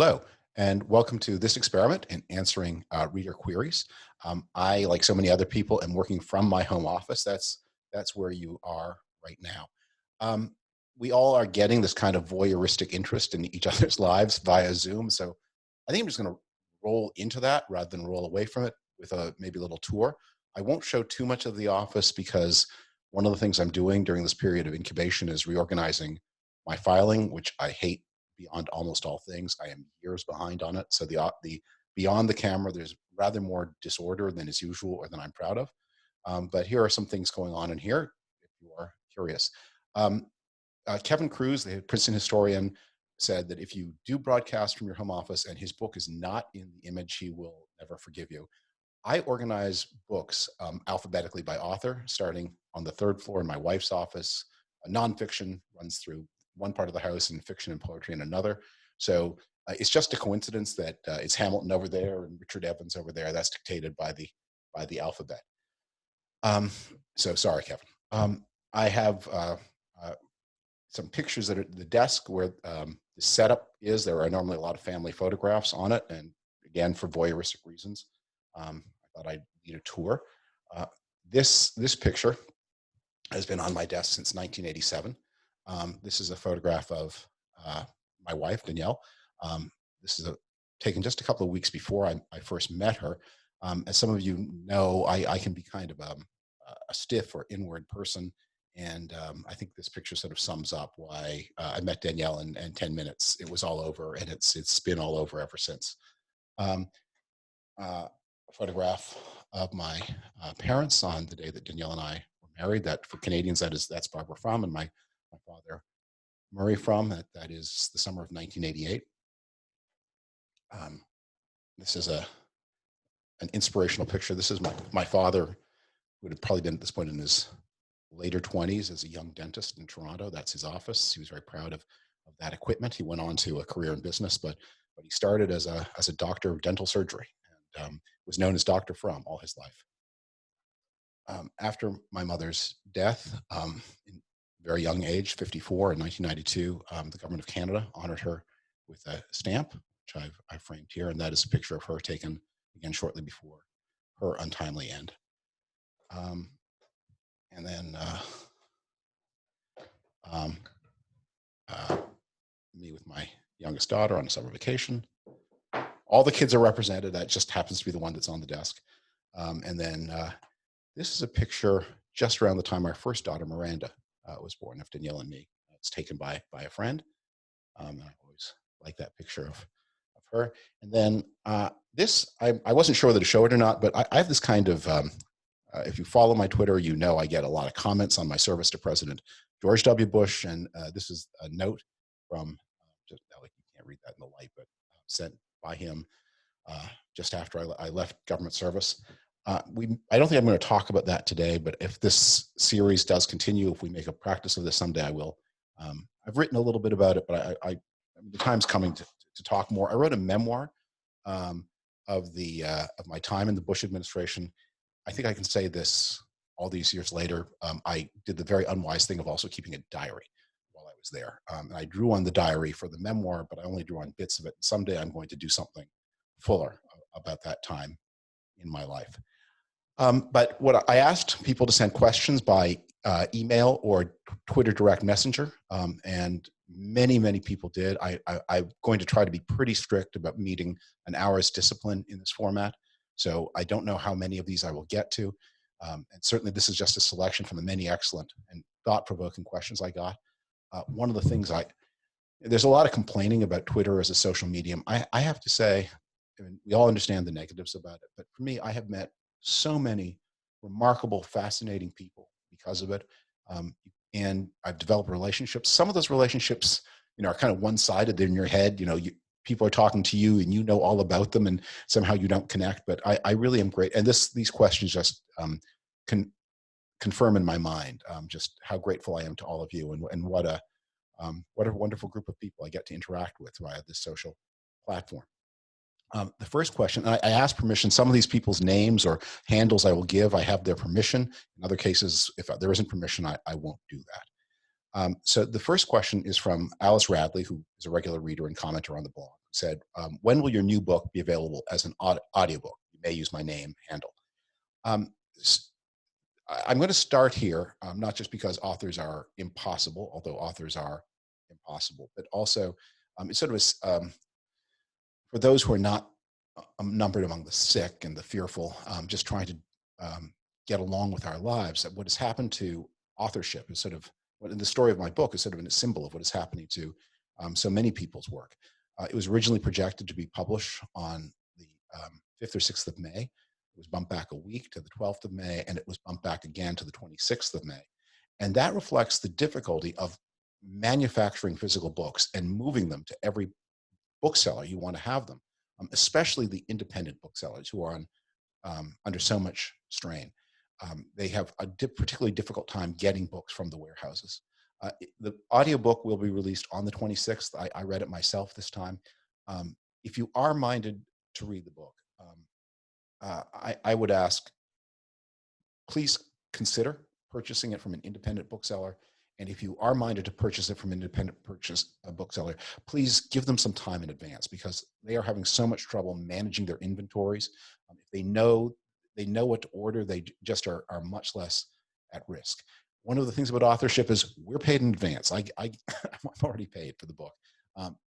Hello, and welcome to this experiment in answering reader queries. I, like so many other people, am working from my home office. That's where you are right now. Um, we all are getting this kind of voyeuristic interest in each other's lives via Zoom. So I think I'm just going to roll into that rather than roll away from it with a maybe a little tour. I won't show too much of the office because one of the things I'm doing during this period of incubation is reorganizing my filing, which I hate beyond almost all things. I am years behind on it. So the beyond the camera, there's rather more disorder than is usual or than I'm proud of. But here are some things going on in here, if you are curious. Um, Kevin Cruz, the Princeton historian, said that if you do broadcast from your home office and his book is not in the image, he will never forgive you. I organize books alphabetically by author, starting on the third floor in my wife's office. Nonfiction runs through one part of the house, and fiction and poetry in another. So it's just a coincidence that it's Hamilton over there and Richard Evans over there. That's dictated by the alphabet. Um, so sorry, Kevin. I have some pictures that are at the desk where the setup is. There are normally a lot of family photographs on it, and again, for voyeuristic reasons, I thought I'd need a tour. This picture has been on my desk since 1987. This is a photograph of my wife, Danielle. This is taken just a couple of weeks before I first met her. As some of you know, I can be kind of a stiff or inward person. And I think this picture sort of sums up why I met Danielle in 10 minutes. It was all over, and it's been all over ever since. Um, a photograph of my parents on the day that Danielle and I were married. That for Canadians, that's Barbara Frum and my father, Murray Frum. That is the summer of 1988. This is an inspirational picture. This is my father, who would have probably been at this point in his later 20s as a young dentist in Toronto. That's his office. He was very proud of that equipment. He went on to a career in business, but he started as a doctor of dental surgery and was known as Dr. Frum all his life. After my mother's death, in very young age, 54 in 1992, the government of Canada honored her with a stamp, which I've framed here, and that is a picture of her taken again shortly before her untimely end. And then me with my youngest daughter on a summer vacation. All the kids are represented. That just happens to be the one that's on the desk. And then this is a picture just around the time our first daughter, Miranda, was born, of Danielle and me. It's taken by a friend. And I always like that picture of her. And then this, I wasn't sure whether to show it or not, but I have this kind of, if you follow my Twitter, you know I get a lot of comments on my service to President George W. Bush. And this is a note from, just like you can't read that in the light, but sent by him just after I left government service. I don't think I'm going to talk about that today, but if this series does continue, if we make a practice of this someday, I will. I've written a little bit about it, but the time's coming to talk more. I wrote a memoir of my time in the Bush administration. I think I can say this all these years later. I did the very unwise thing of also keeping a diary while I was there. And I drew on the diary for the memoir, but I only drew on bits of it. Someday I'm going to do something fuller about that time in my life. But what I asked people to send questions by email or Twitter direct messenger, and many people did. I'm going to try to be pretty strict about meeting an hour's discipline in this format. So I don't know how many of these I will get to. And certainly this is just a selection from the many excellent and thought-provoking questions I got. One of the things there's a lot of complaining about Twitter as a social medium. I have to say, I mean, we all understand the negatives about it, but for me, I have met so many remarkable, fascinating people because of it. And I've developed relationships. Some of those relationships, are kind of one-sided. They're in your head. People are talking to you and you know all about them, and somehow you don't connect. But I really am great. And these questions just confirm in my mind just how grateful I am to all of you, and what a wonderful group of people I get to interact with via this social platform. The first question, I asked permission. Some of these people's names or handles I will give. I have their permission. In other cases, if there isn't permission, I won't do that. So the first question is from Alice Radley, who is a regular reader and commenter on the blog. Said, "When will your new book be available as an audiobook? You may use my name handle." Um, I'm going to start here, not just because authors are impossible, although authors are impossible, but also it's sort of for those who are not numbered among the sick and the fearful, just trying to get along with our lives. That what has happened to authorship is sort of what in the story of my book is sort of a symbol of what is happening to so many people's work. It was originally projected to be published on the 5th or 6th of May. It was bumped back a week to the 12th of May, and it was bumped back again to the 26th of May. And that reflects the difficulty of manufacturing physical books and moving them to every bookseller you want to have them, especially the independent booksellers who are under so much strain. They have a particularly difficult time getting books from the warehouses. The audiobook will be released on the 26th. I read it myself this time. If you are minded to read the book, I would ask, please consider purchasing it from an independent bookseller. And if you are minded to purchase it from an independent bookseller, please give them some time in advance because they are having so much trouble managing their inventories. If they know what to order, they just are much less at risk. One of the things about authorship is we're paid in advance. I'm already paid for the book.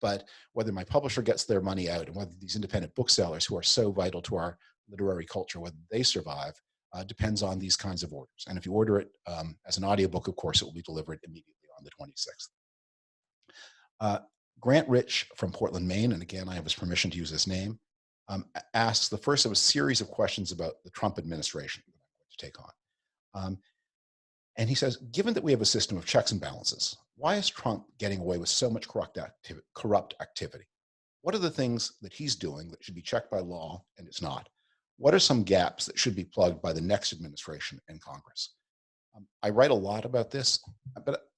But whether my publisher gets their money out and whether these independent booksellers who are so vital to our literary culture, whether they survive, depends on these kinds of orders. And if you order it as an audiobook, of course, it will be delivered immediately on the 26th. Grant Rich from Portland, Maine, and again, I have his permission to use his name, asks the first of a series of questions about the Trump administration that I'm going to take on. And he says, given that we have a system of checks and balances, why is Trump getting away with so much corrupt activity? What are the things that he's doing that should be checked by law and it's not? What are some gaps that should be plugged by the next administration and Congress? I write a lot about this, but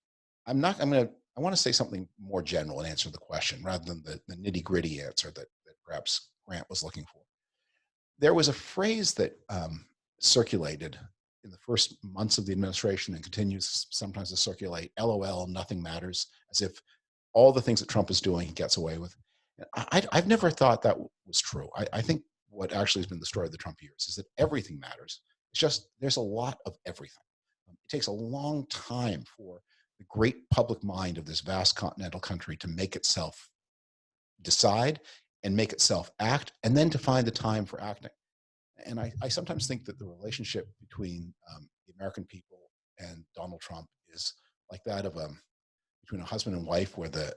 I want to say something more general and answer the question rather than the nitty gritty answer that perhaps Grant was looking for. There was a phrase that circulated in the first months of the administration and continues sometimes to circulate, LOL, nothing matters, as if all the things that Trump is doing, he gets away with. I've never thought that was true. I think what actually has been the story of the Trump years is that everything matters. It's just there's a lot of everything. It takes a long time for the great public mind of this vast continental country to make itself decide and make itself act, and then to find the time for acting. And I sometimes think that the relationship between the American people and Donald Trump is like that of between a husband and wife, where the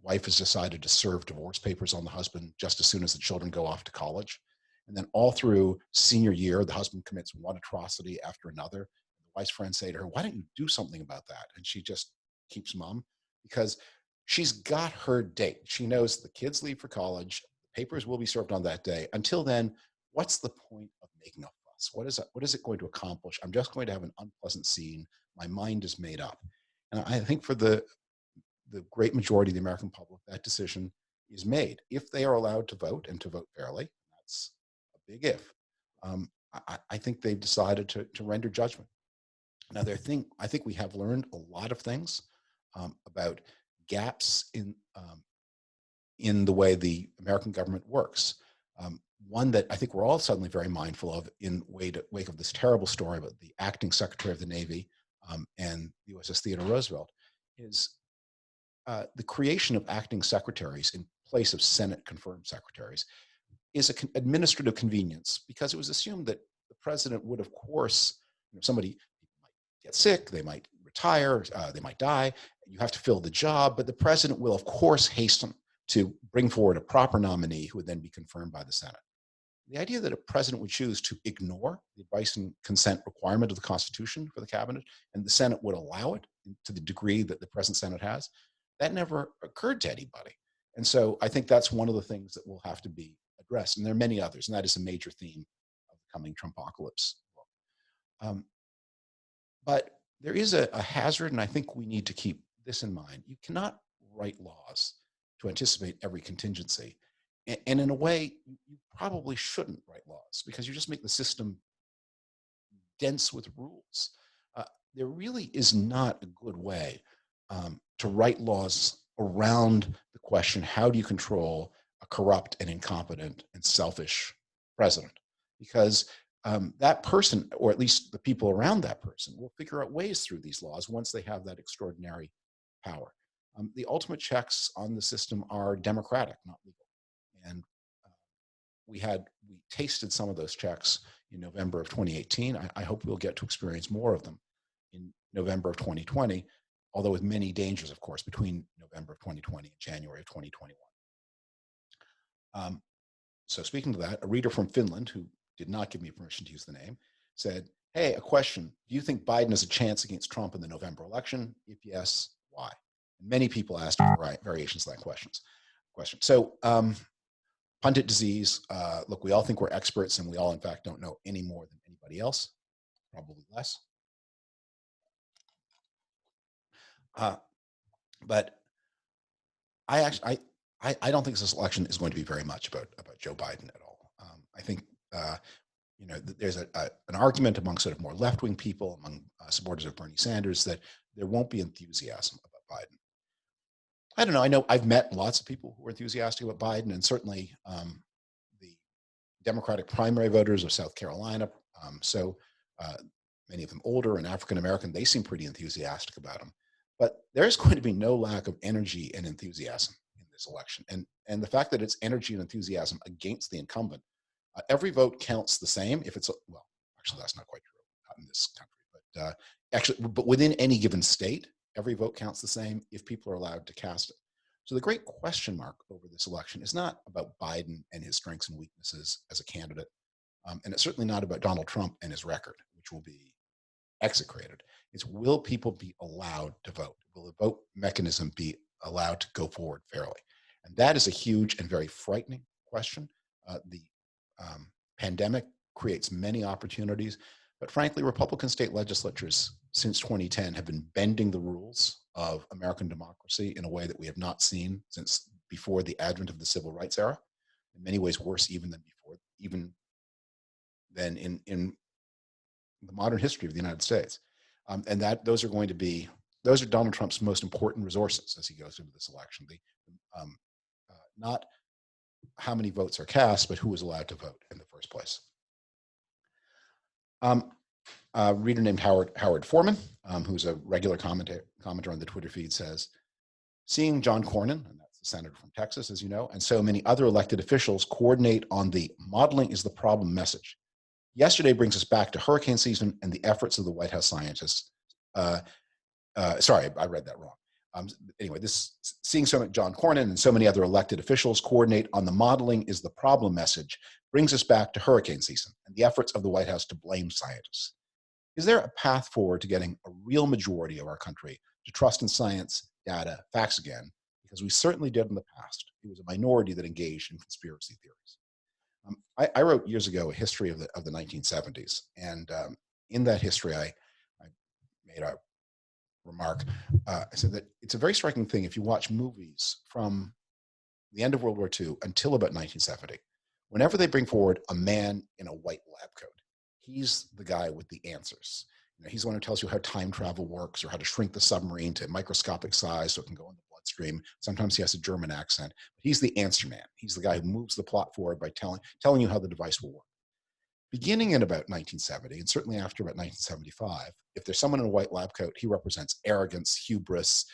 wife has decided to serve divorce papers on the husband just as soon as the children go off to college. And then all through senior year, the husband commits one atrocity after another. The wife's friends say to her, why don't you do something about that? And she just keeps mum because she's got her date. She knows the kids leave for college, the papers will be served on that day. Until then, what's the point of making a fuss? What is it going to accomplish? I'm just going to have an unpleasant scene. My mind is made up. And I think for the great majority of the American public, that decision is made. If they are allowed to vote and to vote fairly, that's a big if. I think they've decided to render judgment. Now, I think we have learned a lot of things about gaps in the way the American government works. One that I think we're all suddenly very mindful of in wake of this terrible story about the acting Secretary of the Navy and the USS Theodore Roosevelt is the creation of acting secretaries in place of Senate confirmed secretaries is an administrative convenience because it was assumed that the president would, of course, somebody might get sick, they might retire, they might die, you have to fill the job, but the president will, of course, hasten to bring forward a proper nominee who would then be confirmed by the Senate. The idea that a president would choose to ignore the advice and consent requirement of the Constitution for the cabinet, and the Senate would allow it to the degree that the present Senate has, that never occurred to anybody. And so I think that's one of the things that will have to be addressed. And there are many others, and that is a major theme of the coming Trumpocalypse book. But there is a hazard, and I think we need to keep this in mind. You cannot write laws to anticipate every contingency. And in a way, you probably shouldn't write laws because you just make the system dense with rules. There really is not a good way to write laws around the question, how do you control a corrupt and incompetent and selfish president? Because that person, or at least the people around that person, will figure out ways through these laws once they have that extraordinary power. The ultimate checks on the system are democratic, not legal. And uh, we tasted some of those checks in November of 2018. I hope we'll get to experience more of them in November of 2020, although with many dangers, of course, between November of 2020 and January of 2021. So speaking to that, a reader from Finland who did not give me permission to use the name said, hey, a question. Do you think Biden has a chance against Trump in the November election? If yes, why? And many people asked variations of that question. So pundit disease, look, we all think we're experts and we all in fact don't know any more than anybody else, probably less. But I don't think this election is going to be very much about Joe Biden at all. I think there's an argument among sort of more left-wing people, among supporters of Bernie Sanders, that there won't be enthusiasm about Biden. I don't know. I know I've met lots of people who are enthusiastic about Biden, and certainly the Democratic primary voters of South Carolina. So many of them older and African American, they seem pretty enthusiastic about him. But there's going to be no lack of energy and enthusiasm in this election. And the fact that it's energy and enthusiasm against the incumbent, every vote counts the same if it's, well, actually, that's not quite true, not in this country, but within any given state, every vote counts the same if people are allowed to cast it. So the great question mark over this election is not about Biden and his strengths and weaknesses as a candidate. And it's certainly not about Donald Trump and his record, which will be execrated. It's, will people be allowed to vote? Will the vote mechanism be allowed to go forward fairly? And that is a huge and very frightening question. The pandemic creates many opportunities, but frankly, Republican state legislatures since 2010 have been bending the rules of American democracy in a way that we have not seen since before the advent of the civil rights era. In many ways, worse even than before, even than in the modern history of the United States. And those are Donald Trump's most important resources as he goes into this election. Not how many votes are cast, but who is allowed to vote in the first place. A reader named Howard Foreman, who's a regular commenter on the Twitter feed, says, seeing John Cornyn, and that's the senator from Texas, as you know, and so many other elected officials coordinate on the modeling is the problem message. Yesterday brings us back to hurricane season and the efforts of the White House scientists. Sorry, I read that wrong. Anyway, seeing John Cornyn and so many other elected officials coordinate on the modeling is the problem message brings us back to hurricane season and the efforts of the White House to blame scientists. Is there a path forward to getting a real majority of our country to trust in science, data, facts again? Because we certainly did in the past. It was a minority that engaged in conspiracy theories. I wrote years ago a history of the 1970s, and in that history, I made a remark. I said that it's a very striking thing if you watch movies from the end of World War II until about 1970. Whenever they bring forward a man in a white lab coat, he's the guy with the answers. He's the one who tells you how time travel works or how to shrink the submarine to microscopic size so it can go in the bloodstream. Sometimes he has a German accent, but he's the answer man. He's the guy who moves the plot forward by telling you how the device will work. Beginning in about 1970, and certainly after about 1975, if there's someone in a white lab coat, he represents arrogance, hubris,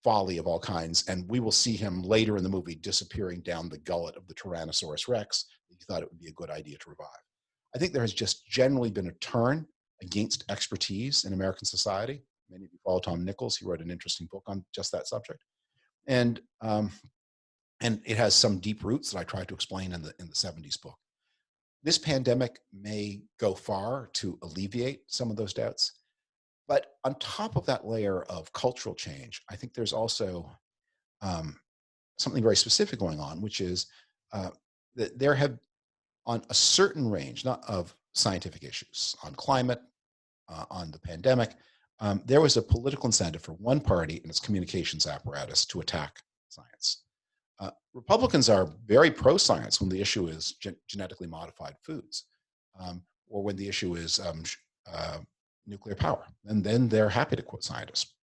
folly of all kinds, and we will see him later in the movie disappearing down the gullet of the Tyrannosaurus Rex. He thought it would be a good idea to revive. I think there has just generally been a turn against expertise in American society. Many of you follow Tom Nichols. He wrote an interesting book on just that subject. And it has some deep roots that I tried to explain in the 70s book. This pandemic may go far to alleviate some of those doubts. But on top of that layer of cultural change, I think there's also something very specific going on, which is that there have, on a certain range, not of scientific issues, on climate, on the pandemic, there was a political incentive for one party and its communications apparatus to attack science. Republicans are very pro-science when the issue is genetically modified foods, or when the issue is nuclear power, and then they're happy to quote scientists.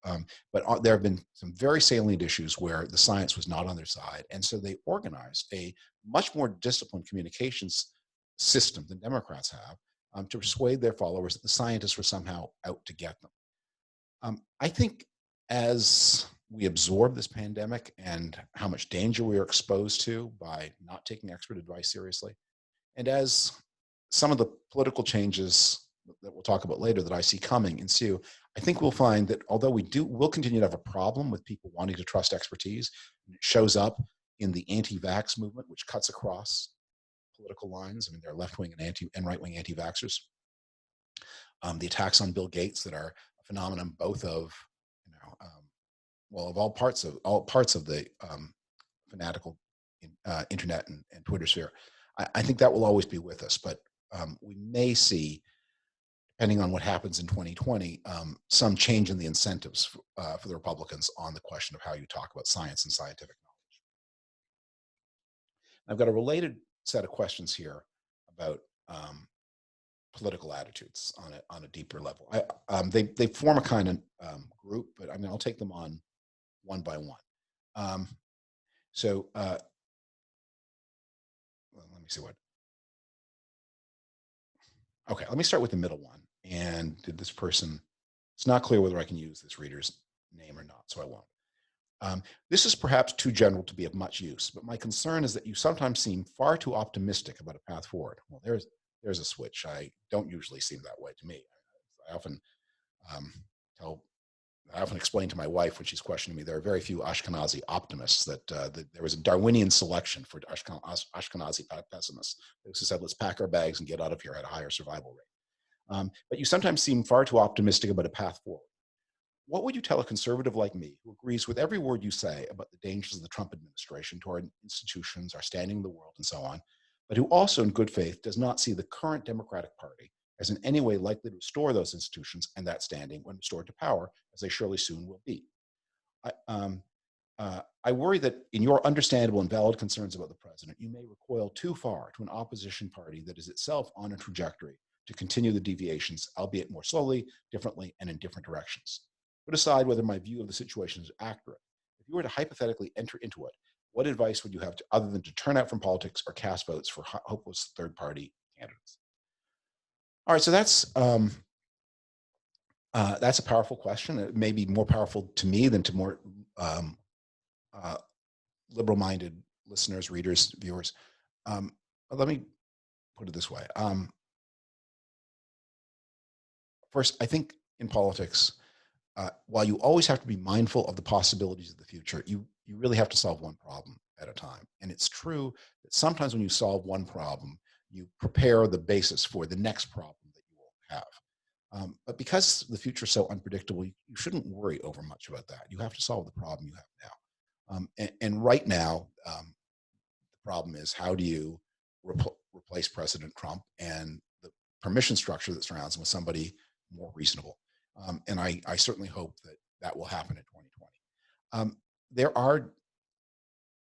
But there have been some very salient issues where the science was not on their side, and so they organized a much more disciplined communications system than Democrats have, to persuade their followers that the scientists were somehow out to get them. I think as we absorb this pandemic and how much danger we are exposed to by not taking expert advice seriously, and as some of the political changes that we'll talk about later that I see coming ensue, I think we'll find that although we'll continue to have a problem with people wanting to trust expertise, and it shows up in the anti-vax movement, which cuts across political lines. I mean, there are left-wing and right-wing anti-vaxxers. The attacks on Bill Gates that are a phenomenon both of, well, of all parts of the fanatical internet and Twitter sphere. I think that will always be with us, but we may see, depending on what happens in 2020, some change in the incentives for the Republicans on the question of how you talk about science and scientific knowledge. I've got a related set of questions here about political attitudes on a deeper level. They form a kind of group, but I mean, I'll take them on one by one. Well, let me see what. Okay, let me start with the middle one. And did this person? It's not clear whether I can use this reader's name or not, so I won't. This is perhaps too general to be of much use, but my concern is that you sometimes seem far too optimistic about a path forward. Well, there's a switch. I don't usually seem that way to me. I often um, tell, I often explain to my wife when she's questioning me, there are very few Ashkenazi optimists, that there was a Darwinian selection for Ashkenazi pessimists. Those who said, let's pack our bags and get out of here at a higher survival rate. But you sometimes seem far too optimistic about a path forward. What would you tell a conservative like me who agrees with every word you say about the dangers of the Trump administration to our institutions, our standing in the world, and so on, but who also in good faith does not see the current Democratic Party as in any way likely to restore those institutions and that standing when restored to power, as they surely soon will be? I worry that in your understandable and valid concerns about the president, you may recoil too far to an opposition party that is itself on a trajectory to continue the deviations, albeit more slowly, differently, and in different directions. Put aside whether my view of the situation is accurate. If you were to hypothetically enter into it, what advice would you have other than to turn out from politics or cast votes for hopeless third-party candidates? All right, so that's a powerful question. It may be more powerful to me than to more liberal-minded listeners, readers, viewers. Let me put it this way. First, I think in politics, while you always have to be mindful of the possibilities of the future, you really have to solve one problem at a time. And it's true that sometimes when you solve one problem, you prepare the basis for the next problem that you will have. But because the future is so unpredictable, you shouldn't worry over much about that. You have to solve the problem you have now. And right now, the problem is, how do you replace President Trump and the permission structure that surrounds him with somebody more reasonable? And I certainly hope that that will happen in 2020. There are,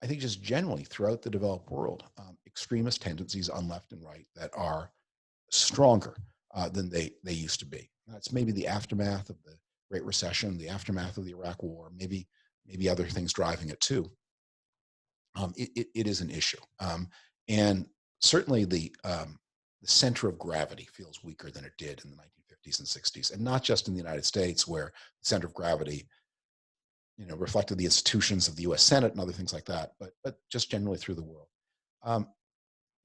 I think, just generally throughout the developed world, extremist tendencies on left and right that are stronger than they used to be. That's maybe the aftermath of the Great Recession, the aftermath of the Iraq War, maybe other things driving it too. It is an issue, and certainly the center of gravity feels weaker than it did in the 1950s and 60s, and not just in the United States, where the center of gravity, reflected the institutions of the U.S. Senate and other things like that, but just generally through the world.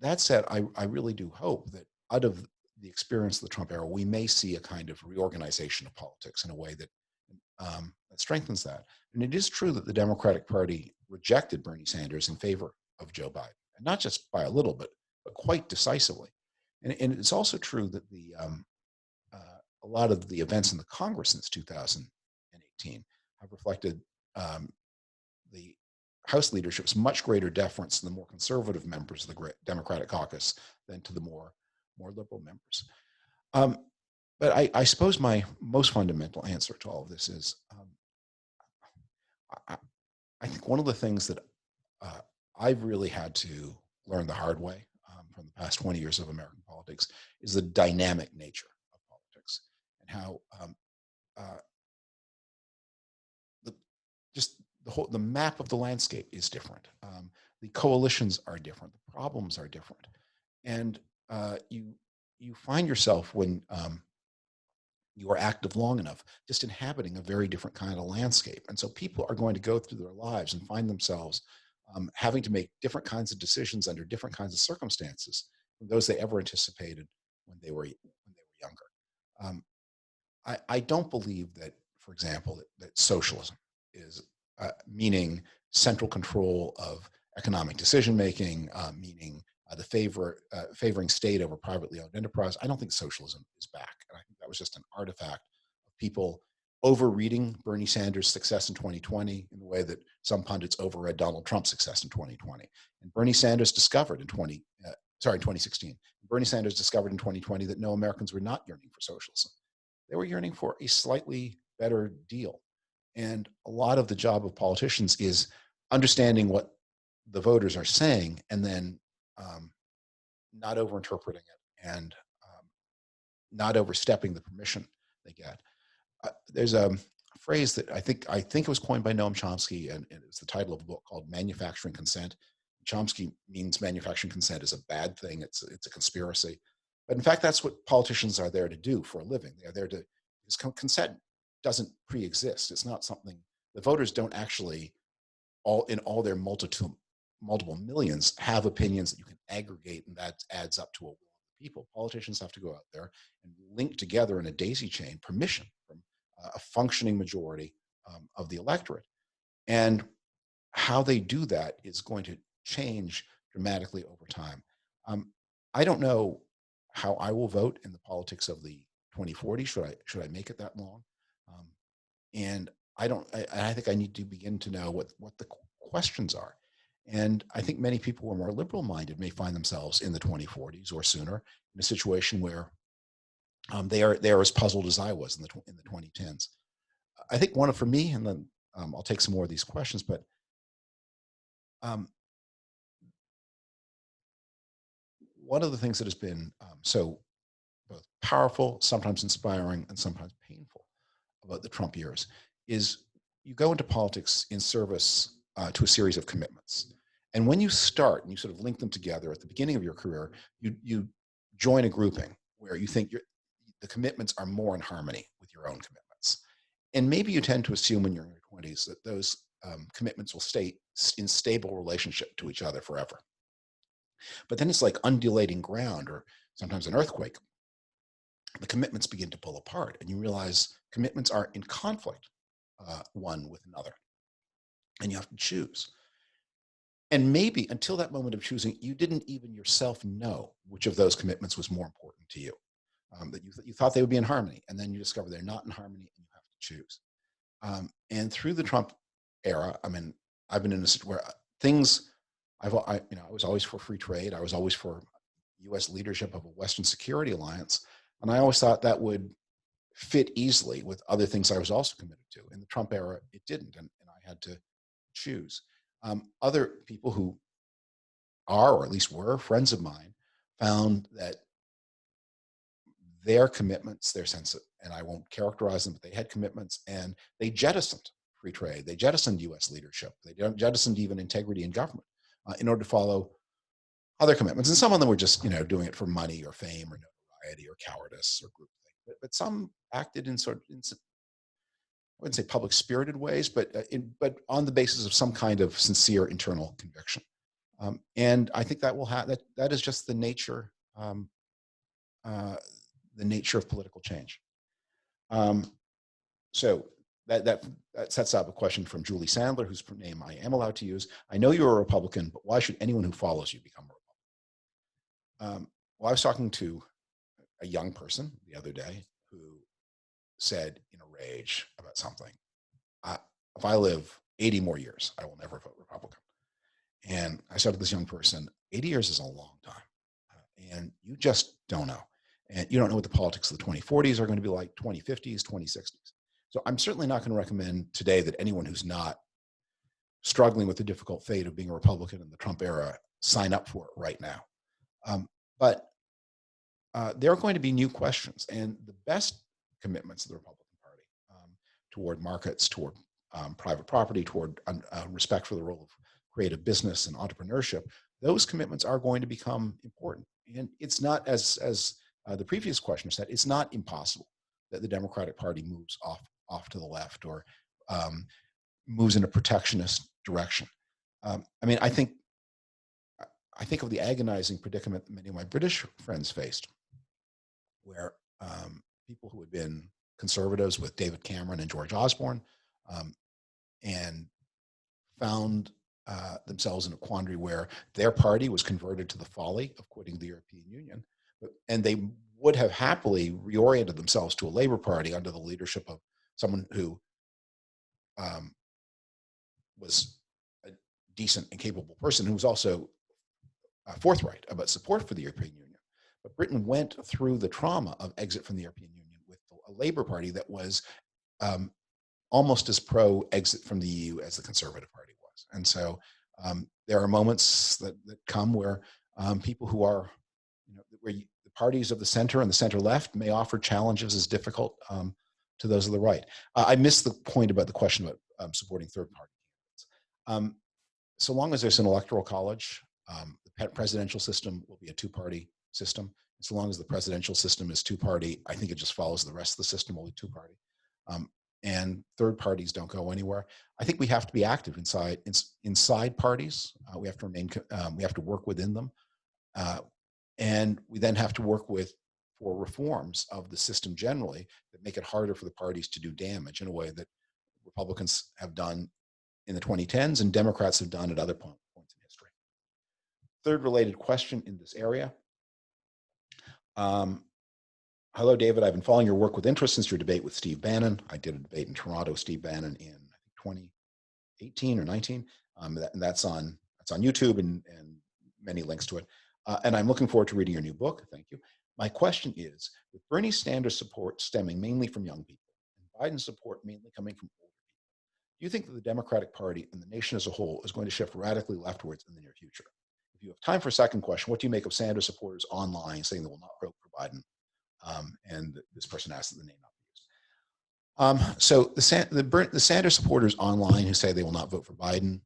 That said, I really do hope that out of the experience of the Trump era, we may see a kind of reorganization of politics in a way that strengthens that. And it is true that the Democratic Party rejected Bernie Sanders in favor of Joe Biden, and not just by a little, but quite decisively. And it's also true that a lot of the events in the Congress since 2018 have reflected the House leadership's much greater deference to the more conservative members of the Democratic caucus than to the more liberal members. But I suppose my most fundamental answer to all of this is, I think one of the things that I've really had to learn the hard way from the past 20 years of American politics is the dynamic nature of politics, and how uh, the just the map of the landscape is different. The coalitions are different. The problems are different, and you find yourself when you are active long enough, just inhabiting a very different kind of landscape. And so people are going to go through their lives and find themselves having to make different kinds of decisions under different kinds of circumstances from those they ever anticipated when they were younger. Um, I don't believe that, for example, that socialism is meaning central control of economic decision making, meaning favoring state over privately owned enterprise. I don't think socialism is back, and I think that was just an artifact of people overreading Bernie Sanders' success in 2020 in the way that some pundits overread Donald Trump's success in 2020. And Bernie Sanders discovered in 2016. Bernie Sanders discovered in 2020 that no Americans were not yearning for socialism. They were yearning for a slightly better deal. And a lot of the job of politicians is understanding what the voters are saying and then um, not overinterpreting it and not overstepping the permission they get. There's a phrase that I think it was coined by Noam Chomsky, and it was the title of a book called "Manufacturing Consent." Chomsky means manufacturing consent is a bad thing. It's a conspiracy, but in fact, that's what politicians are there to do for a living. They are there to because consent doesn't pre-exist. It's not something the voters don't actually all their multiple millions have opinions that you can aggregate, and that adds up to a will of the people. Politicians have to go out there and link together in a daisy chain permission from a functioning majority of the electorate. And how they do that is going to change dramatically over time. Um, I don't know how I will vote in the politics of the 2040. Should I make it that long? Um, and I don't. I think I need to begin to know what the questions are. And I think many people who are more liberal minded may find themselves in the 2040s or sooner in a situation where they are as puzzled as I was in the 2010s. I think for me, and then I'll take some more of these questions, but um, one of the things that has been so both powerful, sometimes inspiring, and sometimes painful about the Trump years is you go into politics in service to a series of commitments. And when you start and you sort of link them together at the beginning of your career, you join a grouping where you think the commitments are more in harmony with your own commitments. And maybe you tend to assume when you're in your 20s that those commitments will stay in stable relationship to each other forever. But then it's like undulating ground or sometimes an earthquake. The commitments begin to pull apart, and you realize commitments are in conflict one with another, and you have to choose. And maybe until that moment of choosing, you didn't even yourself know which of those commitments was more important to you. That you thought they would be in harmony, and then you discover they're not in harmony, and you have to choose. And through the Trump era, I mean, I've been in a where things I was always for free trade. I was always for U.S. leadership of a Western security alliance, and I always thought that would fit easily with other things I was also committed to. In the Trump era, it didn't, and I had to choose. Other people who are, or at least were, friends of mine, found that their commitments, their sense of, and I won't characterize them, but they had commitments and they jettisoned free trade. They jettisoned US leadership. They jettisoned even integrity in government in order to follow other commitments. And some of them were just, doing it for money or fame or notoriety or cowardice or groupthink. But some acted in I wouldn't say public spirited ways, but on the basis of some kind of sincere internal conviction. And I think that will have that is just uh, the nature of political change. Um, so that sets up a question from Julie Sandler, whose name I am allowed to use. I know you're a Republican, but why should anyone who follows you become a Republican? Well, I was talking to a young person the other day who said in a rage about something, if I live 80 more years, I will never vote Republican. And I said to this young person, 80 years is a long time. And you just don't know. And you don't know what the politics of the 2040s are going to be like, 2050s, 2060s. So I'm certainly not going to recommend today that anyone who's not struggling with the difficult fate of being a Republican in the Trump era sign up for it right now. But there are going to be new questions. And the best commitments of the Republican Party toward markets, toward private property, toward respect for the role of creative business and entrepreneurship, those commitments are going to become important. And it's not, as the previous questioner said, it's not impossible that the Democratic Party moves off to the left or moves in a protectionist direction. I mean, I think of the agonizing predicament that many of my British friends faced, where people who had been conservatives with David Cameron and George Osborne and found themselves in a quandary where their party was converted to the folly of quitting the European Union, and they would have happily reoriented themselves to a Labour Party under the leadership of someone who was a decent and capable person who was also forthright about support for the European Union. But Britain went through the trauma of exit from the European Union with a Labour Party that was almost as pro-exit from the EU as the Conservative Party was. And so there are moments that come where people who are, where the parties of the center and the center left may offer challenges as difficult to those of the right. I missed the point about the question about supporting third party candidates. So long as there's an electoral college, the presidential system will be a two-party system. So long as the presidential system is two-party, I think it just follows the rest of the system will be two-party. And third parties don't go anywhere. I think we have to be active inside parties. We have to remain. We have to work within them, and we then have to work for reforms of the system generally that make it harder for the parties to do damage in a way that Republicans have done in the 2010s and Democrats have done at other points in history. Third related question in this area. Hello, David. I've been following your work with interest since your debate with Steve Bannon. I did a debate in Toronto with Steve Bannon in 2018 or 19. And that's on YouTube and many links to it. And I'm looking forward to reading your new book. Thank you. My question is, with Bernie Sanders' support stemming mainly from young people and Biden's support mainly coming from older people, do you think that the Democratic Party and the nation as a whole is going to shift radically leftwards in the near future? If you have time for a second question, what do you make of Sanders supporters online saying they will not vote for Biden? And this person asked that the name not be used. So the Sanders supporters online who say they will not vote for Biden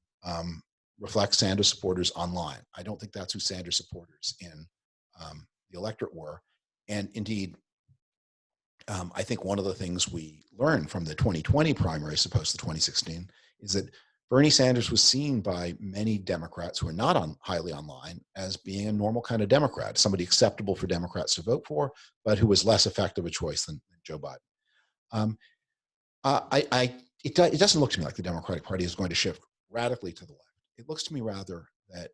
reflect Sanders supporters online. I don't think that's who Sanders supporters in the electorate were. And indeed, I think one of the things we learned from the 2020 primary, as opposed to 2016, is that Bernie Sanders was seen by many Democrats who are not highly online as being a normal kind of Democrat, somebody acceptable for Democrats to vote for, but who was less effective a choice than Joe Biden. It doesn't look to me like the Democratic Party is going to shift radically to the left. It looks to me rather that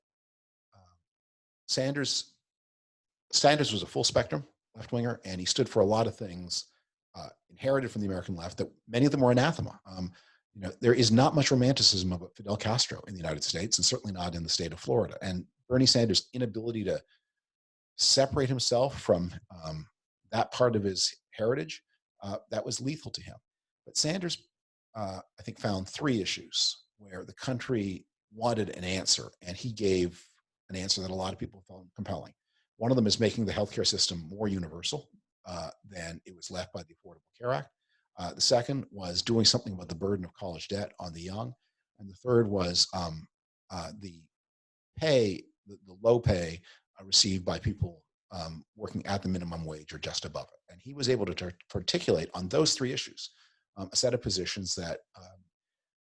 Sanders was a full spectrum left winger, and he stood for a lot of things inherited from the American left that many of them were anathema. There is not much romanticism about Fidel Castro in the United States, and certainly not in the state of Florida. And Bernie Sanders' inability to separate himself from that part of his heritage, that was lethal to him. But Sanders, I think, found three issues where the country wanted an answer, and he gave an answer that a lot of people found compelling. One of them is making the healthcare system more universal than it was left by the Affordable Care Act. The second was doing something about the burden of college debt on the young. And the third was the low pay received by people working at the minimum wage or just above it. And he was able to articulate on those three issues a set of positions that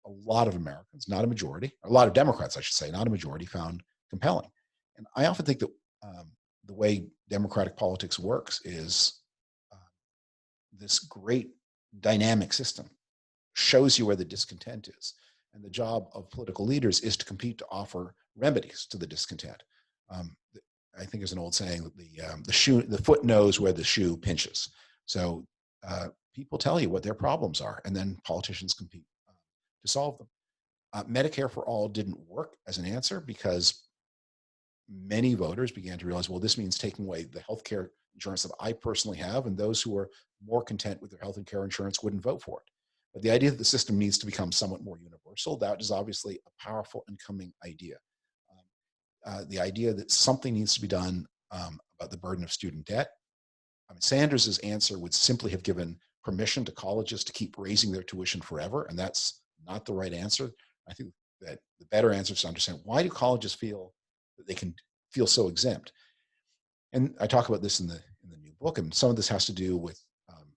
a lot of Americans, not a majority, a lot of Democrats, I should say, not a majority, found compelling. And I often think that the way democratic politics works is this great dynamic system shows you where the discontent is. And the job of political leaders is to compete to offer remedies to the discontent. I think there's an old saying that the foot knows where the shoe pinches. So people tell you what their problems are, and then politicians compete to solve them. Medicare for all didn't work as an answer because many voters began to realize, well, this means taking away the healthcare insurance that I personally have, and those who are more content with their health and care insurance wouldn't vote for it. But the idea that the system needs to become somewhat more universal, that is obviously a powerful incoming idea. The idea that something needs to be done about the burden of student debt. I mean, Sanders's answer would simply have given permission to colleges to keep raising their tuition forever, and that's not the right answer. I think that the better answer is to understand, why do colleges feel that they can feel so exempt? And I talk about this in the new book, and some of this has to do with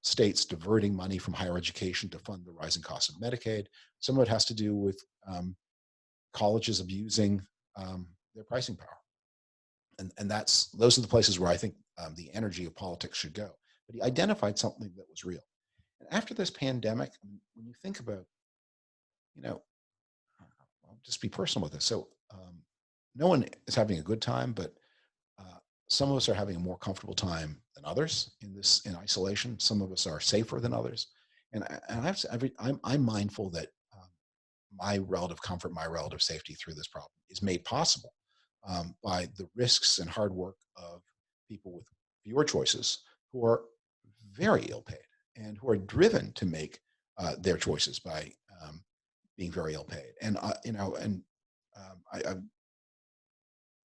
states diverting money from higher education to fund the rising costs of Medicaid. Some of it has to do with colleges abusing their pricing power, and those are the places where I think the energy of politics should go. But he identified something that was real. And after this pandemic, when you think about, you know, I'll just be personal with this. So no one is having a good time, but some of us are having a more comfortable time than others in isolation. Some of us are safer than others, I'm mindful that my relative comfort, my relative safety through this problem is made possible by the risks and hard work of people with fewer choices, who are very ill paid and who are driven to make their choices by being very ill paid. And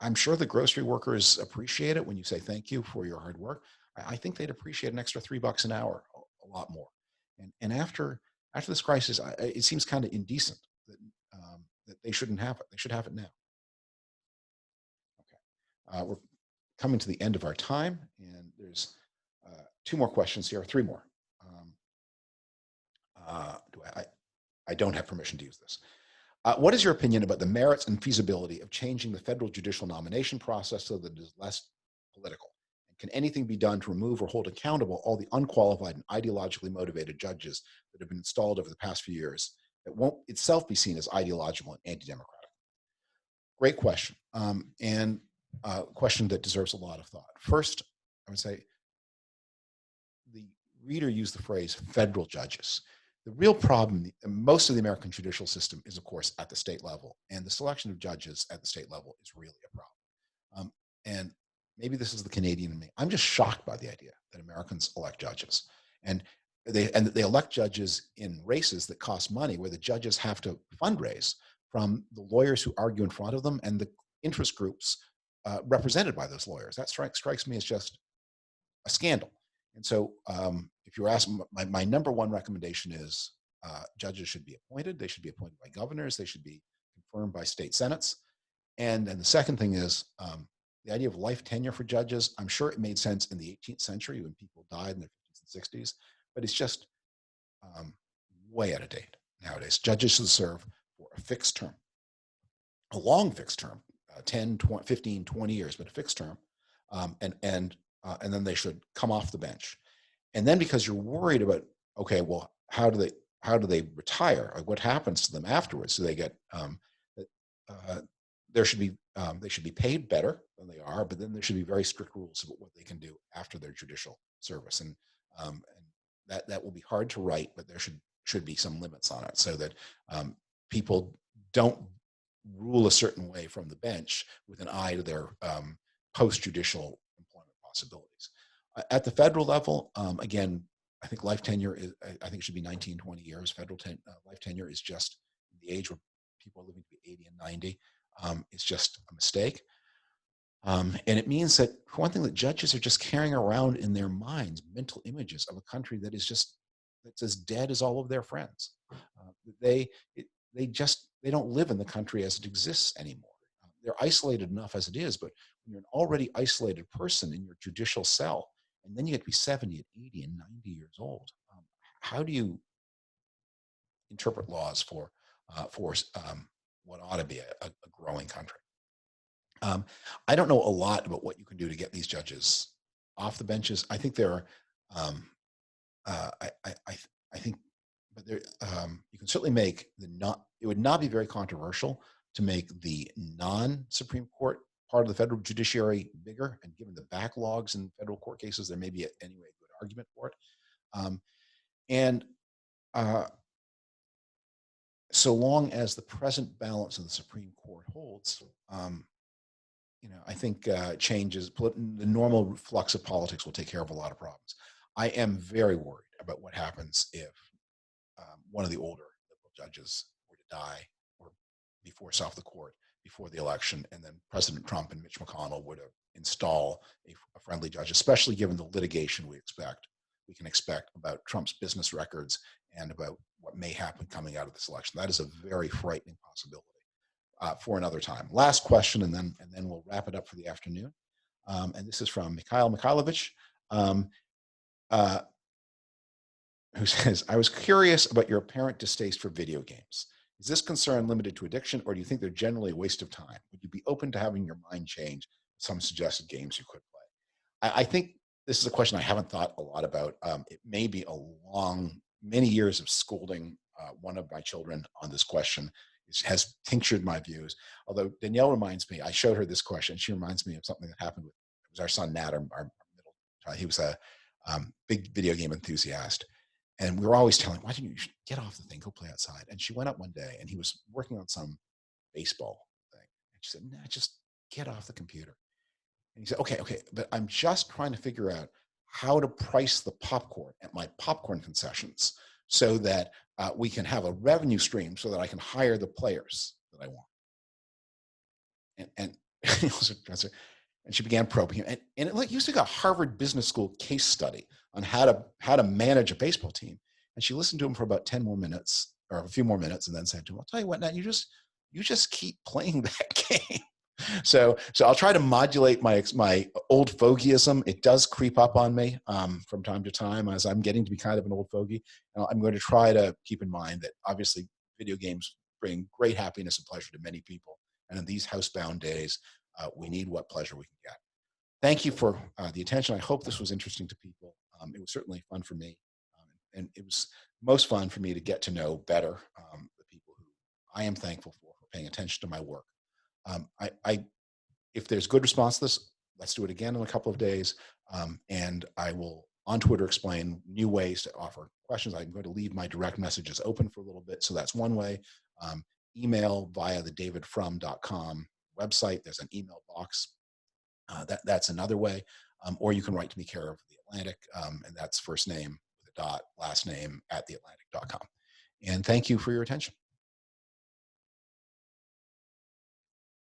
I'm sure the grocery workers appreciate it when you say thank you for your hard work. I think they'd appreciate an extra $3 an hour a lot more. And after this crisis, it seems kind of indecent that they shouldn't have it. They should have it now. Okay, we're coming to the end of our time, and there's two more questions here, three more. I don't have permission to use this. What is your opinion about the merits and feasibility of changing the federal judicial nomination process so that it is less political? And can anything be done to remove or hold accountable all the unqualified and ideologically motivated judges that have been installed over the past few years that won't itself be seen as ideological and anti-democratic? Great question, and a question that deserves a lot of thought. First, I would say the reader used the phrase federal judges. The real problem, most of the American judicial system is, of course, at the state level, and the selection of judges at the state level is really a problem. And maybe this is the Canadian in me. I'm just shocked by the idea that Americans elect judges, and they elect judges in races that cost money, where the judges have to fundraise from the lawyers who argue in front of them and the interest groups represented by those lawyers. That strikes me as just a scandal. And so if you're asking, my number one recommendation is judges should be appointed. They should be appointed by governors. They should be confirmed by state senates. And then the second thing is the idea of life tenure for judges. I'm sure it made sense in the 18th century when people died in their 50s and 60s, but it's just way out of date nowadays. Judges should serve for a fixed term, a long fixed term, 10, 20, 15, 20 years, but a fixed term. And then they should come off the bench. And then, because you're worried about, okay, well, how do they retire? Like, what happens to them afterwards? Do they get they should be paid better than they are, but then there should be very strict rules about what they can do after their judicial service, and that will be hard to write, but there should be some limits on it, so that people don't rule a certain way from the bench with an eye to their post-judicial employment possibilities. At the federal level, again, I think life tenure I think it should be 19, 20 years. Federal life tenure is just the age where people are living to be 80 and 90. It's just a mistake. And it means that, for one thing, that judges are just carrying around in their minds mental images of a country that's as dead as all of their friends. They don't live in the country as it exists anymore. They're isolated enough as it is, but when you're an already isolated person in your judicial cell, and then you get to be 70 and 80 and 90 years old, how do you interpret laws for what ought to be a growing country? I don't know a lot about what you can do to get these judges off the benches. I think there are, I think, but there, you can certainly make it would not be very controversial to make the non-Supreme Court part of the federal judiciary bigger, and given the backlogs in federal court cases, there may be anyway a good argument for it. And so long as the present balance of the Supreme Court holds, I think changes, the normal flux of politics will take care of a lot of problems. I am very worried about what happens if one of the older liberal judges were to die or be forced off the court before the election, and then President Trump and Mitch McConnell were to install a friendly judge, especially given the litigation we expect we can expect about Trump's business records and about what may happen coming out of this election. That is a very frightening possibility for another time. Last question, and then we'll wrap it up for the afternoon. And this is from Mikhail Mikhailovich, um, uh, who says, I was curious about your apparent distaste for video games. Is this concern limited to addiction, or do you think they're generally a waste of time? Would you be open to having your mind change some suggested games you could play? I think this is a question I haven't thought a lot about. It may be many years of scolding one of my children on this question. It has tinctured my views. Although Danielle reminds me, I showed her this question. She reminds me of something that happened with, it was our son Nat, our middle child. He was a big video game enthusiast. And we were always telling him, why didn't you get off the thing, go play outside? And she went up one day and he was working on some baseball thing. And she said, nah, just get off the computer. And he said, okay, but I'm just trying to figure out how to price the popcorn at my popcorn concessions so that we can have a revenue stream so that I can hire the players that I want. And and she began probing him. And it used to like a Harvard Business School case study on how to manage a baseball team. And she listened to him for about 10 more minutes or a few more minutes and then said to him, I'll tell you what, Nat, you just keep playing that game. So I'll try to modulate my old fogeyism. It does creep up on me from time to time as I'm getting to be kind of an old fogey. And I'm going to try to keep in mind that obviously video games bring great happiness and pleasure to many people. And in these housebound days, we need what pleasure we can get. Thank you for the attention. I hope this was interesting to people. It was certainly fun for me. And it was most fun for me to get to know better the people who I am thankful for paying attention to my work. If there's good response to this, let's do it again in a couple of days. And I will on Twitter explain new ways to offer questions. I'm going to leave my direct messages open for a little bit. So that's one way. Email via the davidfrum.com website. There's an email box. That's another way. Or you can write to me, care of The Atlantic, and that's first name with a dot, last name @theatlantic.com. And thank you for your attention.